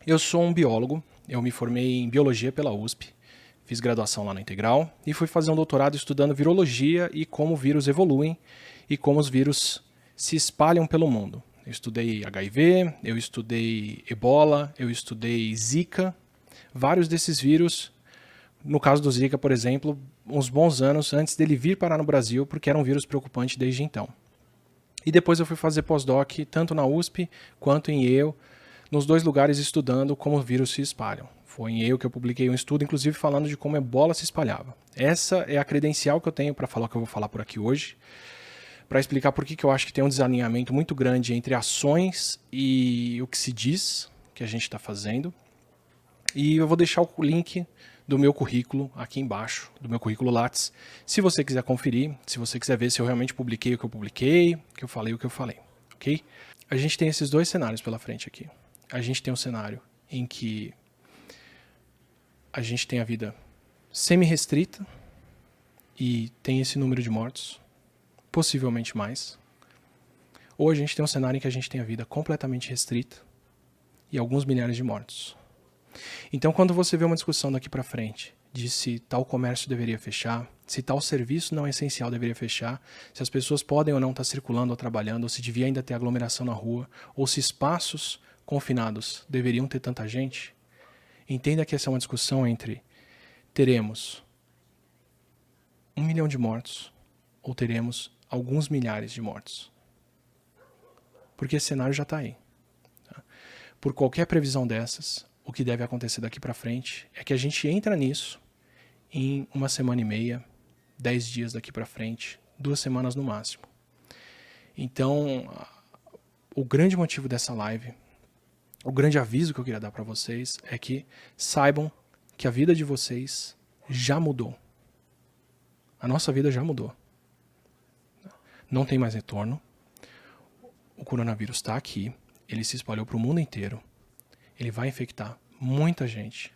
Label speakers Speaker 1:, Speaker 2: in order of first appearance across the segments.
Speaker 1: Eu sou um biólogo, eu me formei em biologia pela USP, fiz graduação lá na Integral e fui fazer um doutorado estudando virologia e como vírus evoluem e como os vírus se espalham pelo mundo. Eu estudei HIV, eu estudei Ebola, eu estudei Zika, vários desses vírus. No caso do Zika, por exemplo, uns bons anos antes dele vir parar no Brasil, porque era um vírus preocupante desde então. E depois eu fui fazer pós-doc, tanto na USP quanto em Yale, nos dois lugares estudando como os vírus se espalham. Foi em Yale que eu publiquei um estudo, inclusive falando de como a Ebola se espalhava. Essa é a credencial que eu tenho para falar o que eu vou falar por aqui hoje, para explicar por que eu acho que tem um desalinhamento muito grande entre ações e o que se diz que a gente está fazendo. E eu vou deixar o link do meu currículo aqui embaixo, do meu currículo Lattes, se você quiser conferir, se você quiser ver se eu realmente publiquei o que eu publiquei, que eu falei o que eu falei, ok? A gente tem esses dois cenários pela frente aqui. A gente tem um cenário em que a gente tem a vida semi-restrita e tem esse número de mortos, possivelmente mais. Ou a gente tem um cenário em que a gente tem a vida completamente restrita e alguns milhares de mortos. Então, quando você vê uma discussão daqui para frente de se tal comércio deveria fechar, se tal serviço não essencial deveria fechar, se as pessoas podem ou não estar circulando ou trabalhando, ou se devia ainda ter aglomeração na rua, ou se espaços confinados deveriam ter tanta gente, entenda que essa é uma discussão entre teremos 1 milhão de mortos ou teremos alguns milhares de mortos. Porque esse cenário já está aí. Tá? Por qualquer previsão dessas, o que deve acontecer daqui para frente é que a gente entra nisso em 1 semana e meia, 10 dias daqui para frente, 2 semanas no máximo. Então, o grande motivo dessa live, o grande aviso que eu queria dar para vocês é que saibam que a vida de vocês já mudou. A nossa vida já mudou. Não tem mais retorno. O coronavírus está aqui, ele se espalhou para o mundo inteiro. Ele vai infectar muita gente.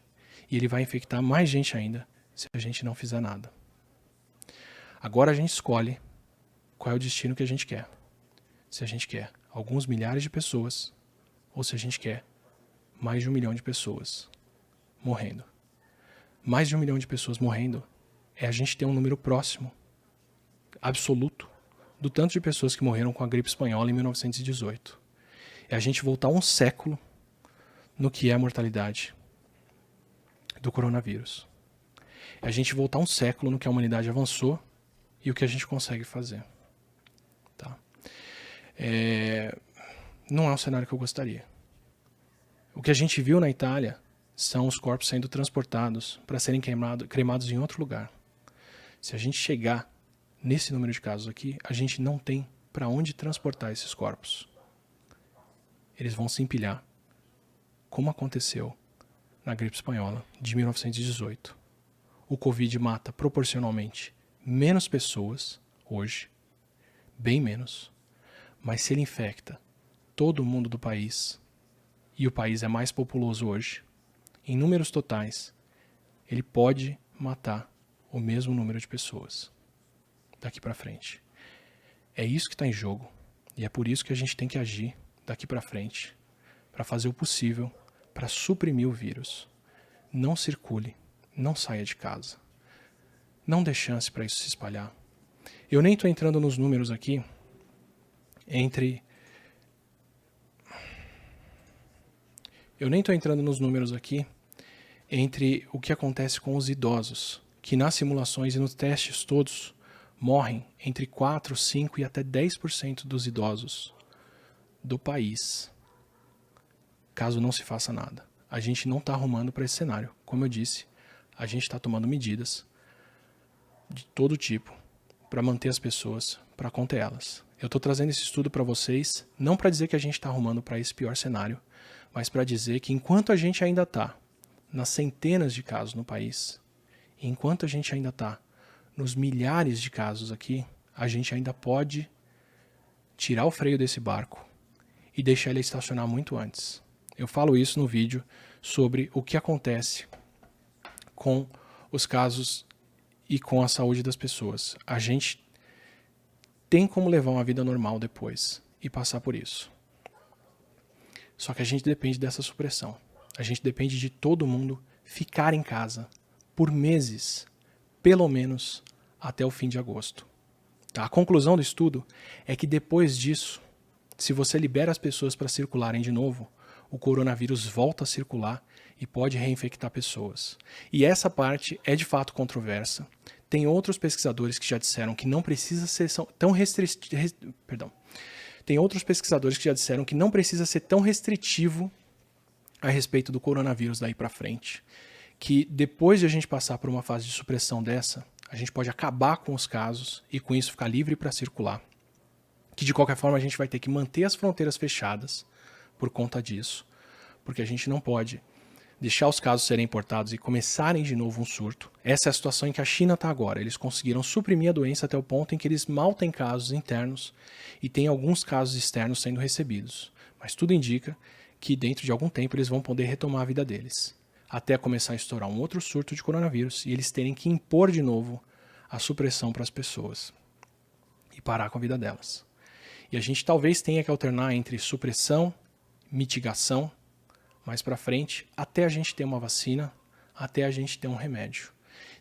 Speaker 1: E ele vai infectar mais gente ainda se a gente não fizer nada. Agora a gente escolhe qual é o destino que a gente quer. Se a gente quer alguns milhares de pessoas ou se a gente quer mais de 1 milhão de pessoas morrendo. Mais de 1 milhão de pessoas morrendo é a gente ter um número próximo, absoluto, do tanto de pessoas que morreram com a gripe espanhola em 1918. É a gente voltar um século no que é a mortalidade do coronavírus. É a gente voltar um século no que a humanidade avançou e o que a gente consegue fazer. Tá? Não é um cenário que eu gostaria. O que a gente viu na Itália são os corpos sendo transportados para serem cremados em outro lugar. Se a gente chegar nesse número de casos aqui, a gente não tem para onde transportar esses corpos. Eles vão se empilhar, como aconteceu na gripe espanhola de 1918. O Covid mata proporcionalmente menos pessoas hoje, bem menos, mas se ele infecta todo mundo do país, e o país é mais populoso hoje, em números totais, ele pode matar o mesmo número de pessoas daqui para frente. É isso que está em jogo, e é por isso que a gente tem que agir daqui para frente, para fazer o possível para suprimir o vírus. Não circule, não saia de casa. Não dê chance para isso se espalhar. Eu nem estou entrando nos números aqui entre o que acontece com os idosos, que nas simulações e nos testes todos morrem entre 4, 5 e até 10% dos idosos do país, caso não se faça nada. A gente não está arrumando para esse cenário. Como eu disse, a gente está tomando medidas de todo tipo para manter as pessoas, para conter elas. Eu estou trazendo esse estudo para vocês, não para dizer que a gente está arrumando para esse pior cenário, mas para dizer que enquanto a gente ainda está nas centenas de casos no país, enquanto a gente ainda está nos milhares de casos aqui, a gente ainda pode tirar o freio desse barco e deixar ele estacionar muito antes. Eu falo isso no vídeo sobre o que acontece com os casos e com a saúde das pessoas. A gente tem como levar uma vida normal depois e passar por isso. Só que a gente depende dessa supressão. A gente depende de todo mundo ficar em casa por meses, pelo menos até o fim de agosto. A conclusão do estudo é que depois disso, se você libera as pessoas para circularem de novo, o coronavírus volta a circular e pode reinfectar pessoas. E essa parte é de fato controversa. Tem outros pesquisadores que já disseram que não precisa ser tão restritivo. Tem outros pesquisadores que já disseram que não precisa ser tão restritivo a respeito do coronavírus daí para frente. Que depois de a gente passar por uma fase de supressão dessa, a gente pode acabar com os casos e com isso ficar livre para circular. Que de qualquer forma a gente vai ter que manter as fronteiras fechadas por conta disso. Porque a gente não pode deixar os casos serem importados e começarem de novo um surto. Essa é a situação em que a China está agora. Eles conseguiram suprimir a doença até o ponto em que eles mal têm casos internos e tem alguns casos externos sendo recebidos. Mas tudo indica que dentro de algum tempo eles vão poder retomar a vida deles. Até começar a estourar um outro surto de coronavírus e eles terem que impor de novo a supressão para as pessoas e parar com a vida delas. E a gente talvez tenha que alternar entre supressão, mitigação, mais para frente, até a gente ter uma vacina, até a gente ter um remédio,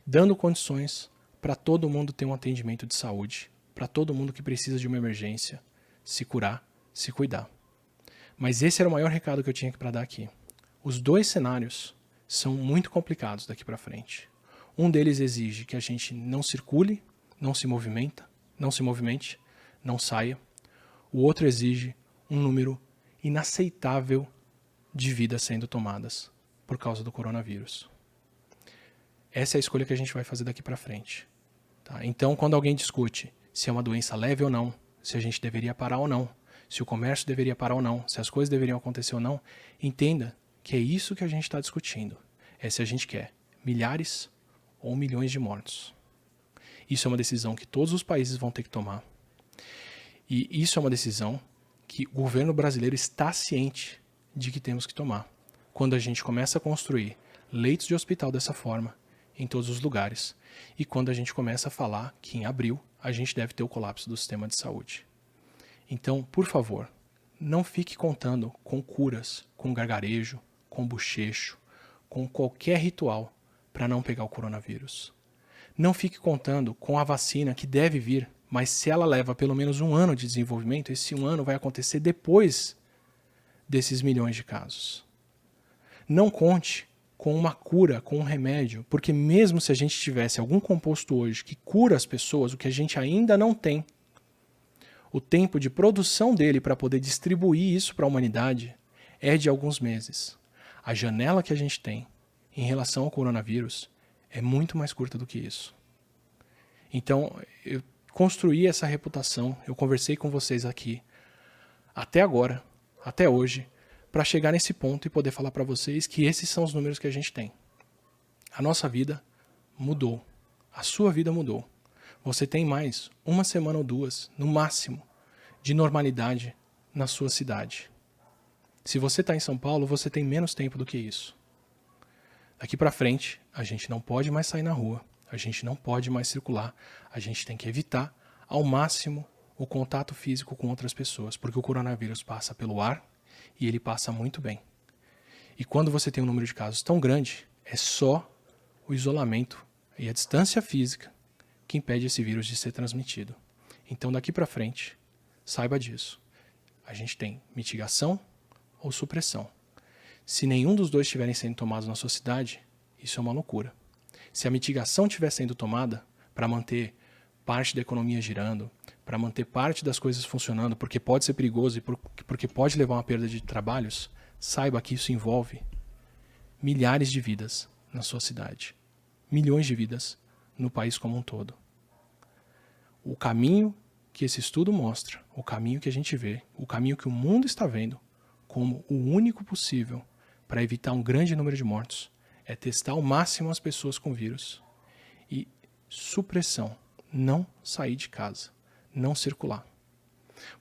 Speaker 1: dando condições para todo mundo ter um atendimento de saúde, para todo mundo que precisa de uma emergência se curar, se cuidar. Mas esse era o maior recado que eu tinha para dar aqui. Os dois cenários são muito complicados daqui para frente. Um deles exige que a gente não circule, não se movimente, não saia. O outro exige um número inaceitável de vidas sendo tomadas por causa do coronavírus. Essa é a escolha que a gente vai fazer daqui para frente. Tá? Então, quando alguém discute se é uma doença leve ou não, se a gente deveria parar ou não, se o comércio deveria parar ou não, se as coisas deveriam acontecer ou não, entenda que é isso que a gente está discutindo. É se a gente quer milhares ou milhões de mortos. Isso é uma decisão que todos os países vão ter que tomar. E isso é uma decisão que o governo brasileiro está ciente de que temos que tomar. Quando a gente começa a construir leitos de hospital dessa forma, em todos os lugares, e quando a gente começa a falar que em abril a gente deve ter o colapso do sistema de saúde. Então, por favor, não fique contando com curas, com gargarejo, com bochecho, com qualquer ritual para não pegar o coronavírus. Não fique contando com a vacina que deve vir, mas se ela leva pelo menos um ano de desenvolvimento, esse um ano vai acontecer depois desses milhões de casos. Não conte com uma cura, com um remédio, porque mesmo se a gente tivesse algum composto hoje que cura as pessoas, o que a gente ainda não tem, o tempo de produção dele para poder distribuir isso para a humanidade é de alguns meses. A janela que a gente tem em relação ao coronavírus é muito mais curta do que isso. Então, eu construí essa reputação, eu conversei com vocês aqui, até agora, até hoje, para chegar nesse ponto e poder falar para vocês que esses são os números que a gente tem. A nossa vida mudou. A sua vida mudou. Você tem mais uma semana ou duas, no máximo, de normalidade na sua cidade. Se você está em São Paulo, você tem menos tempo do que isso. Daqui para frente, a gente não pode mais sair na rua, a gente não pode mais circular, a gente tem que evitar ao máximo o contato físico com outras pessoas, porque o coronavírus passa pelo ar e ele passa muito bem. E quando você tem um número de casos tão grande, é só o isolamento e a distância física que impede esse vírus de ser transmitido. Então, daqui para frente, saiba disso. A gente tem mitigação ou supressão. Se nenhum dos dois estiverem sendo tomados na sua cidade, isso é uma loucura. Se a mitigação estiver sendo tomada para manter parte da economia girando, para manter parte das coisas funcionando, porque pode ser perigoso e porque pode levar a uma perda de trabalhos, saiba que isso envolve milhares de vidas na sua cidade. Milhões de vidas no país como um todo. O caminho que esse estudo mostra, o caminho que a gente vê, o caminho que o mundo está vendo como o único possível para evitar um grande número de mortos é testar ao máximo as pessoas com vírus e supressão, não sair de casa, não circular.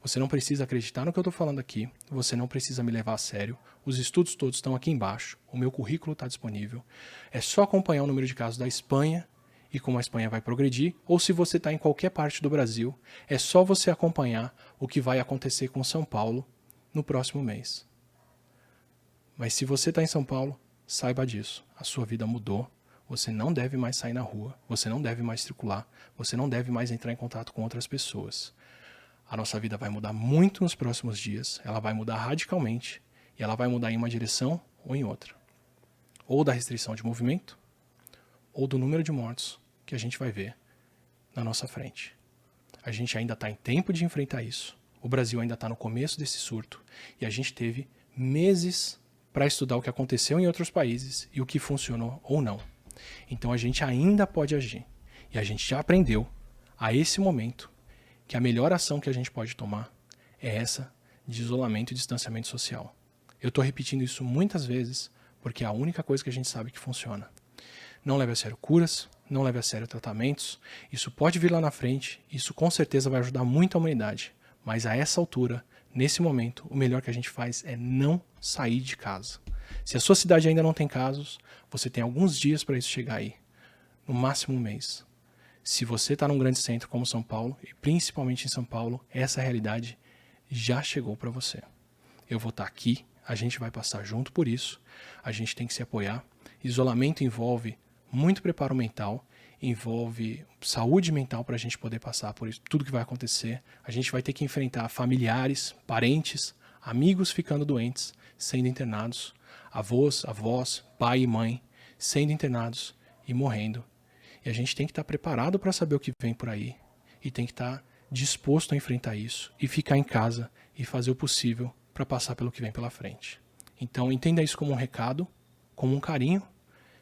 Speaker 1: Você não precisa acreditar no que eu estou falando aqui, você não precisa me levar a sério, os estudos todos estão aqui embaixo, o meu currículo está disponível, é só acompanhar o número de casos da Espanha e como a Espanha vai progredir, ou se você está em qualquer parte do Brasil, é só você acompanhar o que vai acontecer com São Paulo no próximo mês. Mas se você está em São Paulo, saiba disso. A sua vida mudou. Você não deve mais sair na rua. Você não deve mais circular. Você não deve mais entrar em contato com outras pessoas. A nossa vida vai mudar muito nos próximos dias. Ela vai mudar radicalmente. E ela vai mudar em uma direção ou em outra. Ou da restrição de movimento, ou do número de mortos que a gente vai ver na nossa frente. A gente ainda está em tempo de enfrentar isso. O Brasil ainda está no começo desse surto. E a gente teve meses para estudar o que aconteceu em outros países e o que funcionou ou não. Então a gente ainda pode agir. E a gente já aprendeu, a esse momento, que a melhor ação que a gente pode tomar é essa de isolamento e distanciamento social. Eu estou repetindo isso muitas vezes porque é a única coisa que a gente sabe que funciona. Não leve a sério curas, não leve a sério tratamentos. Isso pode vir lá na frente, isso com certeza vai ajudar muito a humanidade. Mas a essa altura, nesse momento, o melhor que a gente faz é não sair de casa. Se a sua cidade ainda não tem casos, você tem alguns dias para isso chegar aí. No máximo um mês. Se você está num grande centro como São Paulo, e principalmente em São Paulo, essa realidade já chegou para você. Eu vou estar aqui, a gente vai passar junto por isso, a gente tem que se apoiar. Isolamento envolve muito preparo mental, envolve saúde mental para a gente poder passar por isso, tudo que vai acontecer. A gente vai ter que enfrentar familiares, parentes, amigos ficando doentes, sendo internados, avós, pai e mãe sendo internados e morrendo. E a gente tem que estar preparado para saber o que vem por aí e tem que estar disposto a enfrentar isso e ficar em casa e fazer o possível para passar pelo que vem pela frente. Então entenda isso como um recado, como um carinho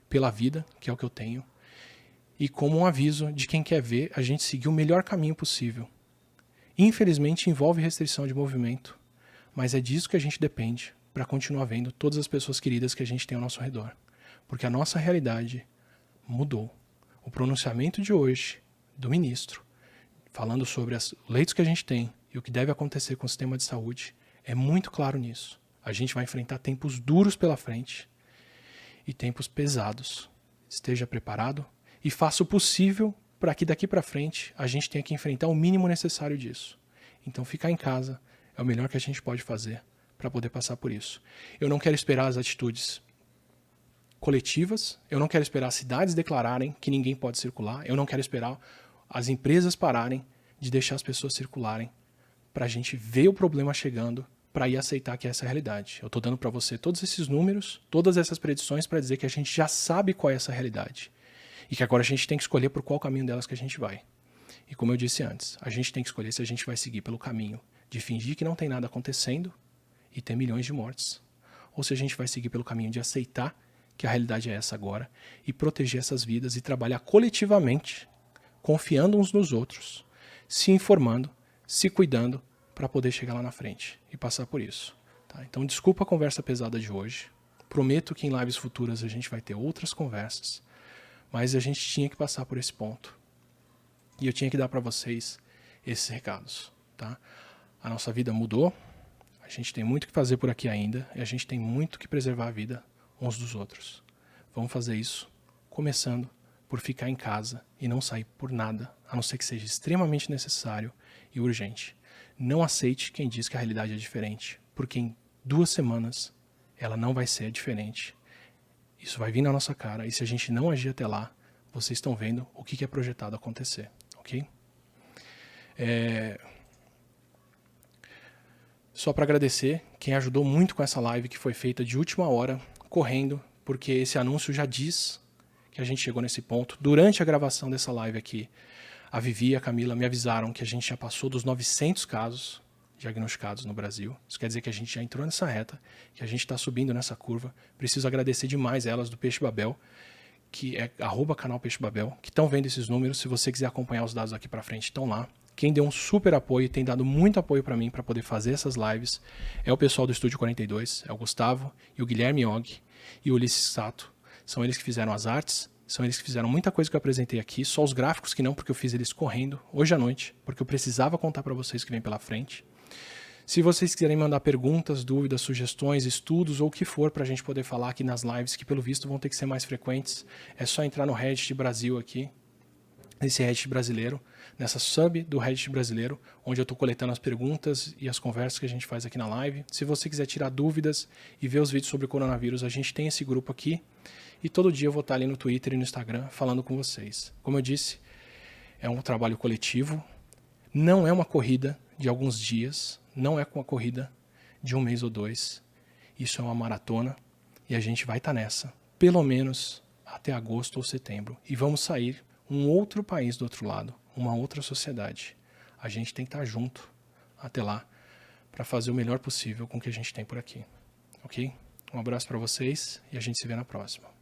Speaker 1: pela vida, que é o que eu tenho, e como um aviso de quem quer ver a gente seguir o melhor caminho possível. Infelizmente envolve restrição de movimento, mas é disso que a gente depende para continuar vendo todas as pessoas queridas que a gente tem ao nosso redor. Porque a nossa realidade mudou. O pronunciamento de hoje do ministro, falando sobre os leitos que a gente tem e o que deve acontecer com o sistema de saúde, é muito claro nisso. A gente vai enfrentar tempos duros pela frente e tempos pesados. Esteja preparado e faça o possível para que daqui para frente a gente tenha que enfrentar o mínimo necessário disso. Então ficar em casa é o melhor que a gente pode fazer para poder passar por isso. Eu não quero esperar as atitudes coletivas, eu não quero esperar as cidades declararem que ninguém pode circular, eu não quero esperar as empresas pararem de deixar as pessoas circularem para a gente ver o problema chegando, para ir aceitar que essa é a realidade. Eu estou dando para você todos esses números, todas essas predições para dizer que a gente já sabe qual é essa realidade e que agora a gente tem que escolher por qual caminho delas que a gente vai. E como eu disse antes, a gente tem que escolher se a gente vai seguir pelo caminho de fingir que não tem nada acontecendo e ter milhões de mortes, ou se a gente vai seguir pelo caminho de aceitar que a realidade é essa agora e proteger essas vidas e trabalhar coletivamente, confiando uns nos outros, se informando, se cuidando para poder chegar lá na frente e passar por isso. Tá? Então desculpa a conversa pesada de hoje, prometo que em lives futuras a gente vai ter outras conversas, mas a gente tinha que passar por esse ponto e eu tinha que dar para vocês esses recados. Tá? A nossa vida mudou, a gente tem muito que fazer por aqui ainda e a gente tem muito que preservar a vida uns dos outros. Vamos fazer isso começando por ficar em casa e não sair por nada, a não ser que seja extremamente necessário e urgente. Não aceite quem diz que a realidade é diferente, porque em 2 semanas ela não vai ser diferente. Isso vai vir na nossa cara e se a gente não agir até lá, vocês estão vendo o que é projetado acontecer, ok? Só para agradecer quem ajudou muito com essa live que foi feita de última hora, correndo, porque esse anúncio já diz que a gente chegou nesse ponto. Durante a gravação dessa live aqui, a Vivi e a Camila me avisaram que a gente já passou dos 900 casos diagnosticados no Brasil. Isso quer dizer que a gente já entrou nessa reta, que a gente está subindo nessa curva. Preciso agradecer demais elas do Peixe Babel, que é @canal Peixe Babel, que estão vendo esses números. Se você quiser acompanhar os dados aqui para frente, estão lá. Quem deu um super apoio e tem dado muito apoio para mim para poder fazer essas lives é o pessoal do Estúdio 42, é o Gustavo e o Guilherme Og e o Ulisses Sato. São eles que fizeram as artes, são eles que fizeram muita coisa que eu apresentei aqui, só os gráficos que não, porque eu fiz eles correndo hoje à noite, porque eu precisava contar para vocês o que vem pela frente. Se vocês quiserem mandar perguntas, dúvidas, sugestões, estudos ou o que for para a gente poder falar aqui nas lives, que pelo visto vão ter que ser mais frequentes, é só entrar no Reddit Brasil aqui nesse Reddit brasileiro, nessa sub do Reddit brasileiro, onde eu estou coletando as perguntas e as conversas que a gente faz aqui na live. Se você quiser tirar dúvidas e ver os vídeos sobre o coronavírus, a gente tem esse grupo aqui. E todo dia eu vou estar ali no Twitter e no Instagram falando com vocês. Como eu disse, é um trabalho coletivo, não é uma corrida de alguns dias, não é uma corrida de um mês ou dois. Isso é uma maratona e a gente vai estar nessa, pelo menos até agosto ou setembro. E vamos sair um outro país do outro lado, uma outra sociedade. A gente tem que estar junto até lá para fazer o melhor possível com o que a gente tem por aqui. Ok? Um abraço para vocês e a gente se vê na próxima.